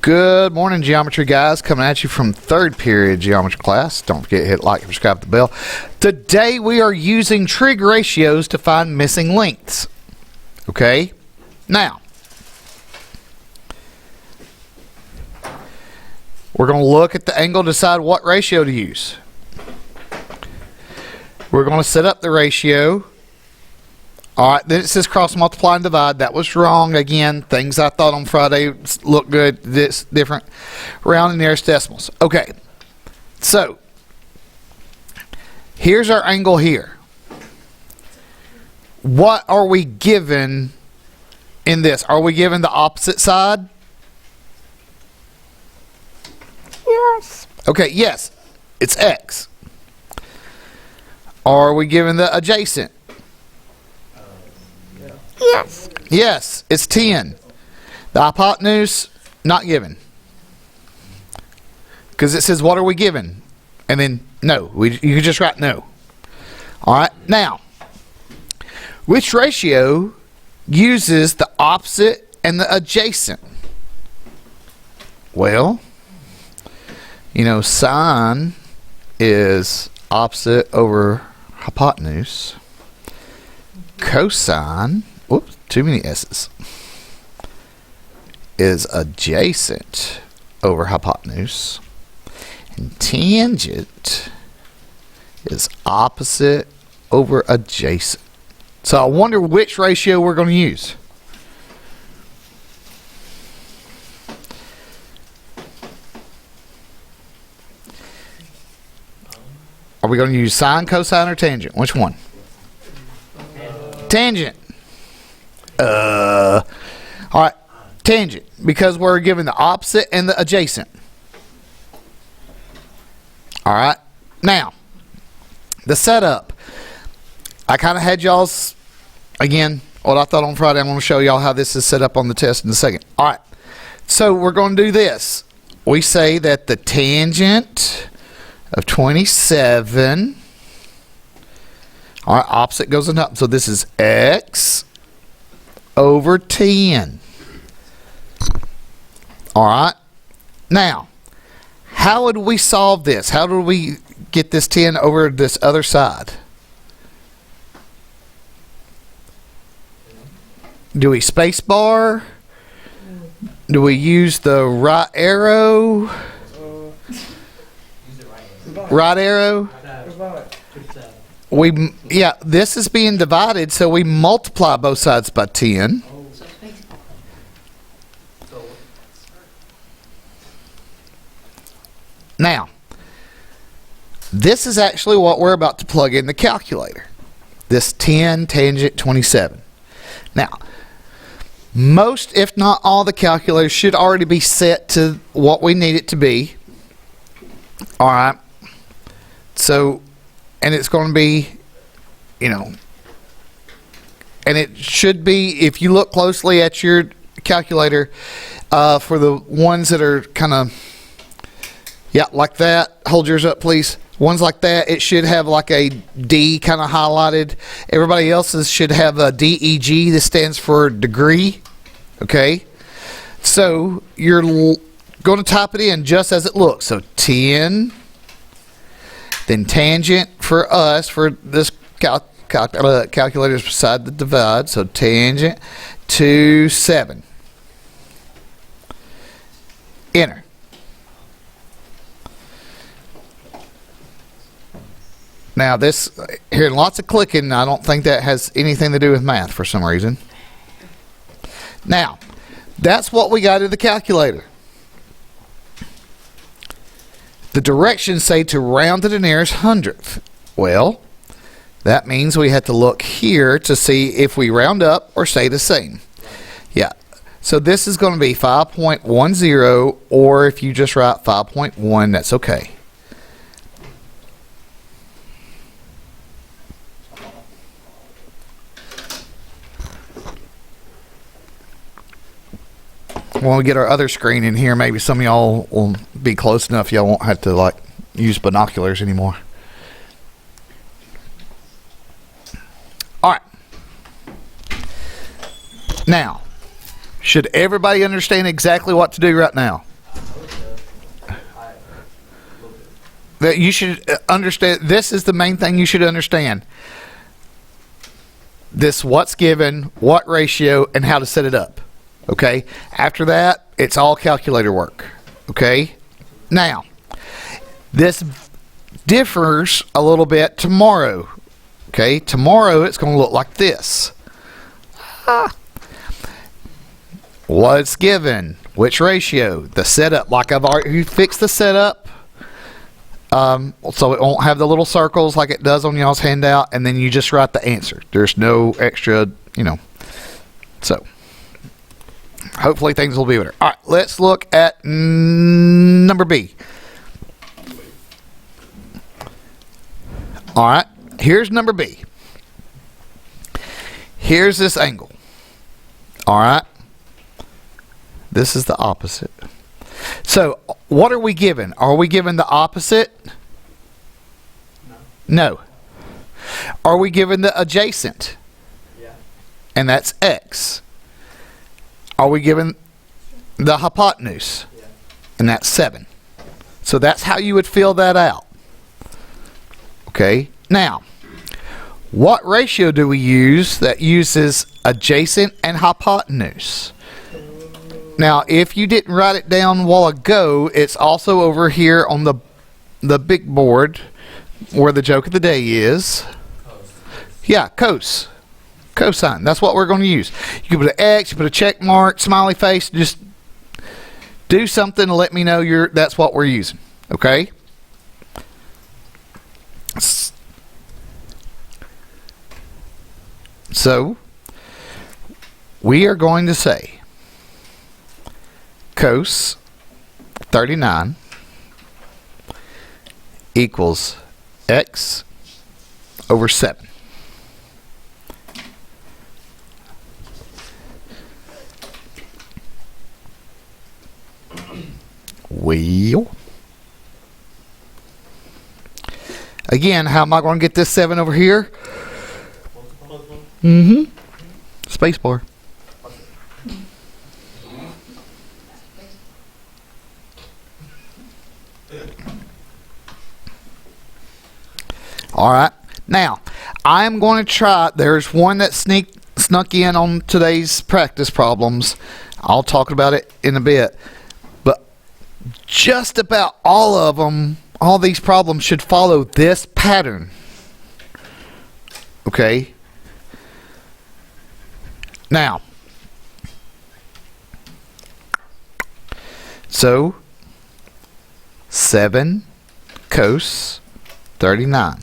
Good morning, geometry guys. Coming at you from third period geometry class. Don't forget to hit like and subscribe to the bell. Today we are using trig ratios to find missing lengths. Okay? Now, we're going to look at the angle, decide what ratio to use. We're going to set up the ratio. Alright, then it says cross multiply and divide. That was wrong. Again, things I thought on Friday look good. This different. Round and nearest decimals. Okay. So, here's our angle here. What are we given in this? Are we given the opposite side? Yes. Okay, yes. It's x. Are we given the adjacent? Yes. Yes, it's 10. The hypotenuse, not given. Because it says, what are we given? And then, no. You can just write no. Alright, now, which ratio uses the opposite and the adjacent? Well, you know, sine is opposite over hypotenuse. Cosine, whoops, too many S's, is adjacent over hypotenuse. And tangent is opposite over adjacent. So I wonder which ratio we're going to use. Are we going to use sine, cosine, or tangent? Which one? Tangent. Alright, tangent, because we're given the opposite and the adjacent. Alright, now, the setup. I kind of had y'all's, again, what I thought on Friday. I'm going to show y'all how this is set up on the test in a second. Alright, so we're going to do this. We say that the tangent of 27, alright, opposite goes on top, so this is x over 10. Alright, now, how would we solve this? How do we get this 10 over this other side? Do we space bar? Do we use the right arrow? Right arrow? Yeah, this is being divided, so we multiply both sides by 10. Now, this is actually what we're about to plug in the calculator. This 10 tangent 27. Now, most, if not all, the calculators should already be set to what we need it to be. Alright. So, and it's going to be, you know, and it should be, if you look closely at your calculator, for the ones that are kind of, yeah, like that, hold yours up please. Ones like that, it should have like a D kind of highlighted. Everybody else's should have a DEG. This stands for degree. Okay, so you're going to type it in just as it looks. So 10, then tangent for us, for this calculator's beside the divide, so tangent to 7. Enter. Now this, hearing lots of clicking, I don't think that has anything to do with math for some reason. Now, that's what we got in the calculator. The directions say to round to the nearest hundredth. Well, that means we have to look here to see if we round up or stay the same. Yeah. So this is going to be 5.10, or if you just write 5.1, that's okay. When we get our other screen in here, maybe some of y'all will be close enough y'all won't have to like use binoculars anymore. Alright. Now, should everybody understand exactly what to do right now? that you should understand. This is the main thing you should understand. This what's given, what ratio, and how to set it up. Okay? After that, it's all calculator work. Okay? Now, this differs a little bit tomorrow. Okay? Tomorrow, it's going to look like this. What's given, which ratio, the setup. Like I've already fixed the setup. So it won't have the little circles like it does on y'all's handout, and then you just write the answer. There's no extra, So, hopefully things will be better. All right, let's look at number B. All right, here's number B. Here's this angle. All right. This is the opposite. So, what are we given? Are we given the opposite? No. Are we given the adjacent? Yeah. And that's x. Are we given the hypotenuse? Yeah. And that's 7. So that's how you would fill that out. Okay. Now, what ratio do we use that uses adjacent and hypotenuse? Now, if you didn't write it down a while ago, it's also over here on the big board where the joke of the day is. Yeah, cosine. That's what we're going to use. You can put an X, you put a check mark, smiley face. Just do something to let me know that's what we're using. Okay? So, we are going to say cos 39 equals x over 7. Well, again, how am I going to get this 7 over here? Spacebar. All right. Now, I'm going to try. There's one that snuck in on today's practice problems. I'll talk about it in a bit. But just about all of them, all these problems should follow this pattern. Okay? Now, so 7 cos 39.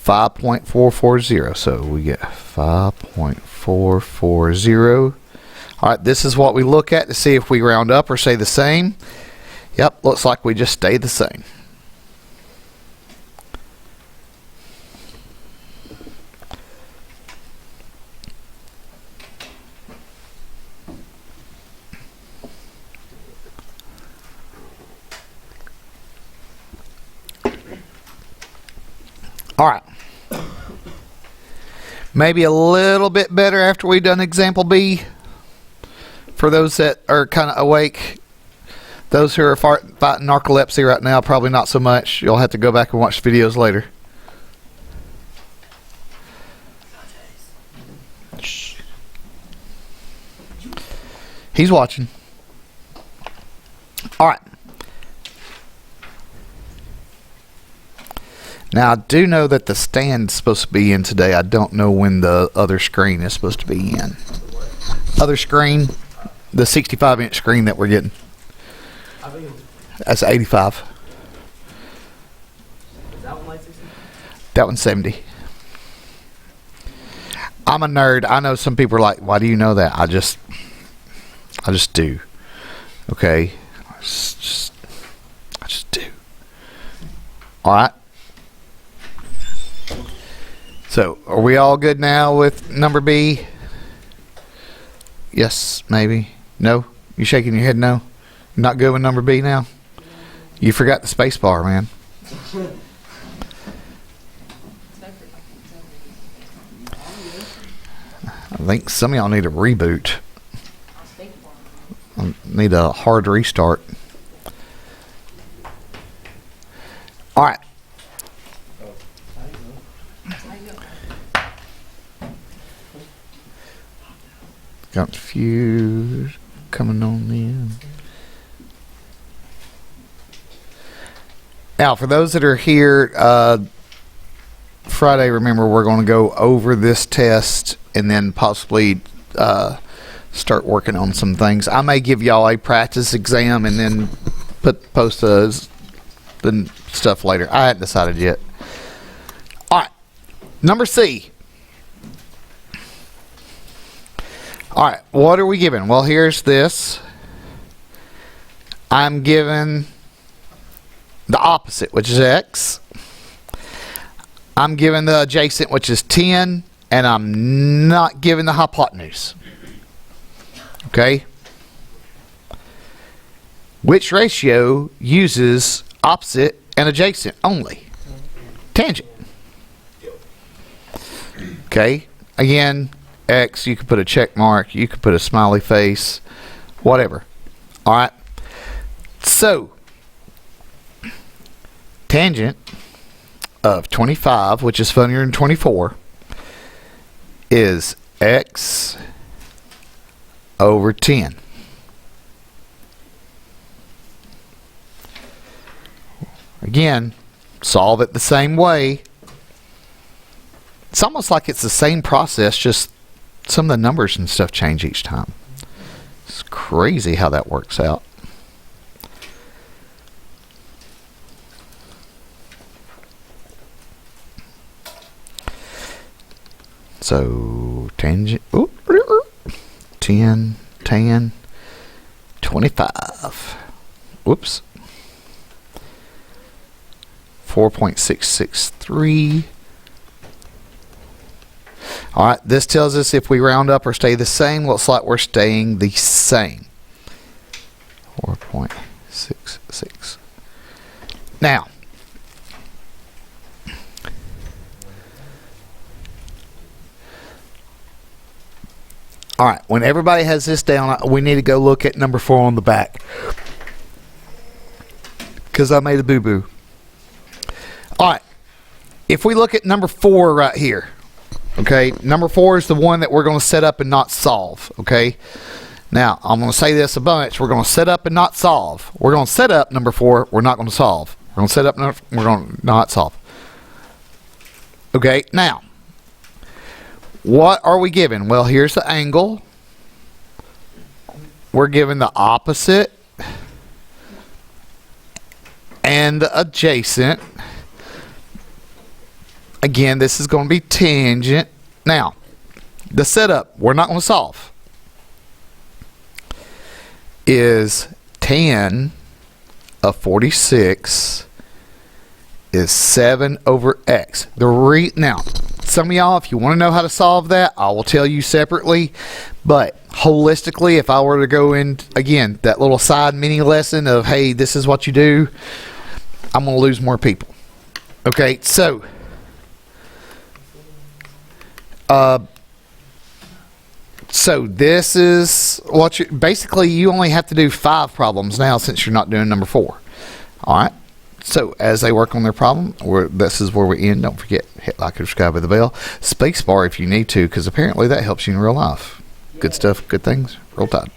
5.440. So we get 5.440. All right, this is what we look at to see if we round up or stay the same. Yep, looks like we just stayed the same. All right. Maybe a little bit better after we've done example B. For those that are kind of awake, those who are fighting narcolepsy right now, probably not so much. You'll have to go back and watch the videos later. He's watching. All right. Now, I do know that the stand's supposed to be in today. I don't know when the other screen is supposed to be in. Other screen, the 65-inch screen that we're getting. That's 85. Is that one like 60? That one's 70. I'm a nerd. I know some people are like, why do you know that? I just do. Okay? I just do. All right? So, are we all good now with number B? Yes, maybe. No? You shaking your head no? You're not good with number B now? You forgot the space bar, man. I think some of y'all need a reboot. Need a hard restart. All right. Got a few coming on in. Now, for those that are here Friday, remember we're going to go over this test and then possibly start working on some things. I may give y'all a practice exam and then post the stuff later. I hadn't decided yet. All right, number C. All right, what are we given? Well, here's this. I'm given the opposite, which is x. I'm given the adjacent, which is 10, and I'm not given the hypotenuse. Okay? Which ratio uses opposite and adjacent only? Tangent. Okay? Again, x, you could put a check mark, you could put a smiley face, whatever. All right? So, tangent of 25, which is funnier than 24, is x over 10. Again, solve it the same way. It's almost like it's the same process, just some of the numbers and stuff change each time. It's crazy how that works out. So tangent, 10, tan, 25. Whoops. 4.663. All right, this tells us if we round up or stay the same, looks like we're staying the same. 4.66. Now, all right, when everybody has this down, we need to go look at number 4 on the back, because I made a boo-boo. All right, if we look at number 4 right here, okay, number 4 is the one that we're going to set up and not solve, okay? Now, I'm going to say this a bunch. We're going to set up and not solve. We're going to set up number 4. We're not going to solve. We're going to set up, we're going to not solve. Okay, now, what are we given? Well, here's the angle. We're given the opposite and the adjacent. Again, this is going to be tangent. Now, the setup, we're not going to solve, is tan of 46 is 7 over x. Now, some of y'all, if you want to know how to solve that, I will tell you separately. But holistically, if I were to go in, again, that little side mini lesson of, hey, this is what you do, I'm going to lose more people. Okay, so this is what basically you only have to do 5 problems now since you're not doing number 4. All right. So as they work on their problem, this is where we end. Don't forget, hit like and subscribe with the bell. Spacebar if you need to, because apparently that helps you in real life. Good stuff, good things. Roll Tide.